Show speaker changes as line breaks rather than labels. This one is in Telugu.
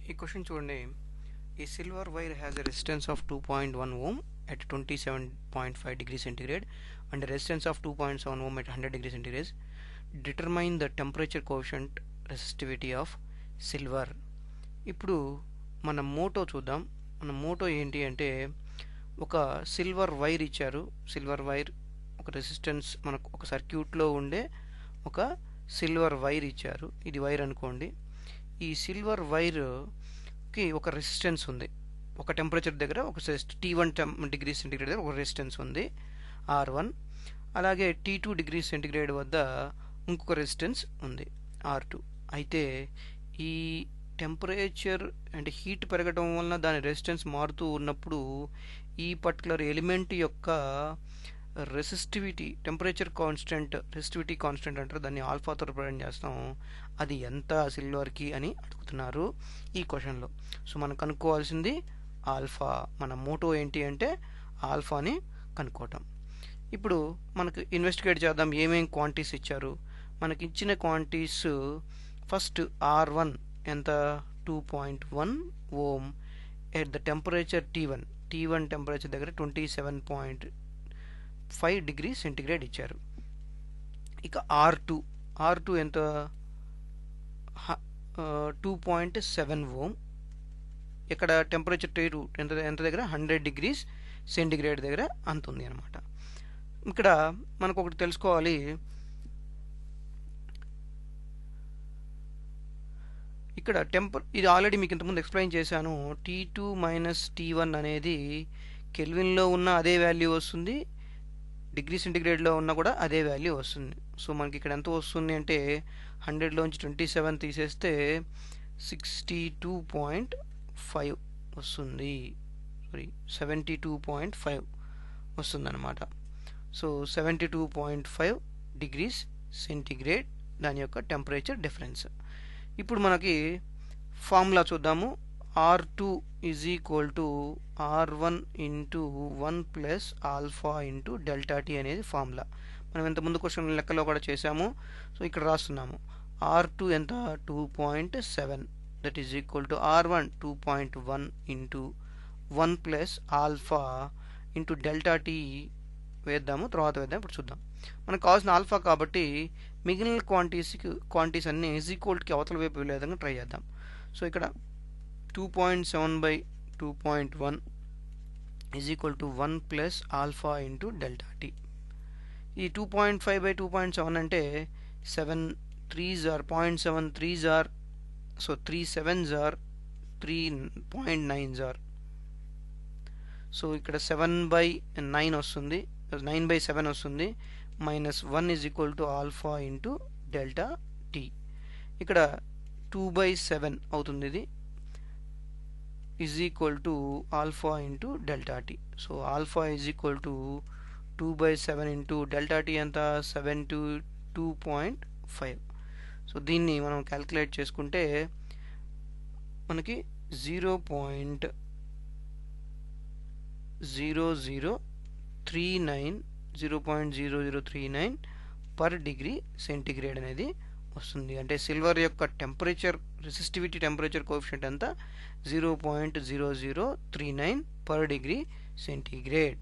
ఈ క్వశ్చన్ చూడండి. A silver wire has a resistance of 2.1 ohm at 27.5 degrees centigrade and a resistance of 2.7 ohm at 100 degrees centigrade. Determine the temperature coefficient resistivity of silver. ఇప్పుడు మన మోటో చూద్దాం. మన మోటో ఏంటి అంటే ఒక సిల్వర్ వైర్ ఇచ్చారు. సిల్వర్ వైర్ ఒక రెసిస్టెన్స్ మనకు ఒక సర్క్యూట్లో ఉండే ఒక సిల్వర్ వైర్ ఇచ్చారు. ఇది వైర్ అనుకోండి. ఈ సిల్వర్ వైర్కి ఒక రెసిస్టెన్స్ ఉంది. ఒక టెంపరేచర్ దగ్గర ఒక T1 డిగ్రీ సెంటిగ్రేడ్ దగ్గర ఒక రెసిస్టెన్స్ ఉంది R1. అలాగే T2 డిగ్రీ సెంటిగ్రేడ్ వద్ద ఇంకొక రెసిస్టెన్స్ ఉంది R2. అయితే ఈ టెంపరేచర్ అంటే హీట్ పెరగడం వలన దాని రెసిస్టెన్స్ మారుతూ ఉన్నప్పుడు ఈ పర్టికులర్ ఎలిమెంట్ యొక్క resistivity temperature constant resistivity constant అంటారు. దాన్ని ఆల్ఫాతో రిప్రజెంట్ చేస్తాం. అది ఎంత సిల్వర్కి అని అడుగుతున్నారు ఈ క్వశ్చన్లో. సో మనం కనుక్కోవాల్సింది ఆల్ఫా. మన మోటో ఏంటి అంటే ఆల్ఫాని కనుక్కోవటం. ఇప్పుడు మనకు ఇన్వెస్టిగేట్ చేద్దాం ఏమేం క్వాంటిటీస్ ఇచ్చారు. మనకి ఇచ్చిన క్వాంటిటీస్ ఫస్ట్ R1 ఎంత 2.1 ohm at the temperature T1 temperature దగ్గర 27.5 డిగ్రీ సెంటిగ్రేడ్ ఇచ్చారు. ఇక R2 ఎంత 2.7 ఓమ్ ఇక్కడ టెంపరేచర్ T2 ఎంత దగ్గర 100 డిగ్రీస్ సెంటిగ్రేడ్ దగ్గర అంత ఉంది అనమాట. ఇక్కడ మనకు ఒకటి తెలుసుకోవాలి. ఇక్కడ ఇది ఆల్రెడీ మీకు ఇంతకుముందు ఎక్స్ప్లెయిన్ చేశాను. T2 మైనస్ T1 అనేది కెల్విన్లో ఉన్న అదే వాల్యూ వస్తుంది, డిగ్రీ సెంటిగ్రేడ్లో ఉన్న కూడా అదే వాల్యూ వస్తుంది. సో మనకి ఇక్కడ ఎంత వస్తుంది అంటే 100లోంచి 27 తీసేస్తే 62.5 వస్తుంది. 72.5 వస్తుంది అనమాట. సో 72.5 డిగ్రీస్ సెంటిగ్రేడ్ దాని యొక్క టెంపరేచర్ డిఫరెన్స్. ఇప్పుడు మనకి ఫార్ములా చూద్దాము. R2 is equal to R1 into 1 plus alpha into delta T అనేది ఫార్ములా. మనం ఇంతకుముందు క్వశ్చన్ లెక్కలో కూడా చేసాము. సో ఇక్కడ రాస్తున్నాము. R2 ఎంత 2.7 that is equal to R1 2.1 into 1 plus alpha into delta T తర్వాత వేద్దాం. ఇప్పుడు చూద్దాం. మనకు కావాల్సిన ఆల్ఫా కాబట్టి మిగిలిన క్వాంటిటీస్ అన్నీ ఈజ్ ఈక్వల్కి అవతల వైపు వెళ్ళే విధంగా ట్రై చేద్దాం. సో ఇక్కడ 2.7/2.1 is equal to 1 plus alpha into delta T. ఈ 2.5/2.7 అంటే 7 3s are 0.7 3s are so 3 7s are 3.9s are. So ఇక్కడ 7/9 వస్తుంది, 9/7 వస్తుంది. Minus 1 is equal to alpha into delta T. ఇక్కడ 2/7 అవుతుంది. ఇది is equal to alpha into delta T. So alpha is equal to 2/7 into delta T ఎంత 72.5. సో దీన్ని మనం క్యాల్కులేట్ చేసుకుంటే మనకి 0.0039 పర్ డిగ్రీ సెంటిగ్రేడ్ అనేది వస్తుంది. అంటే సిల్వర్ యొక్క టెంపరేచర్ రెసిస్టివిటీ టెంపరేచర్ కోఎఫిషియంట్ అంతా 0.0039 పర్ డిగ్రీ సెంటిగ్రేడ్.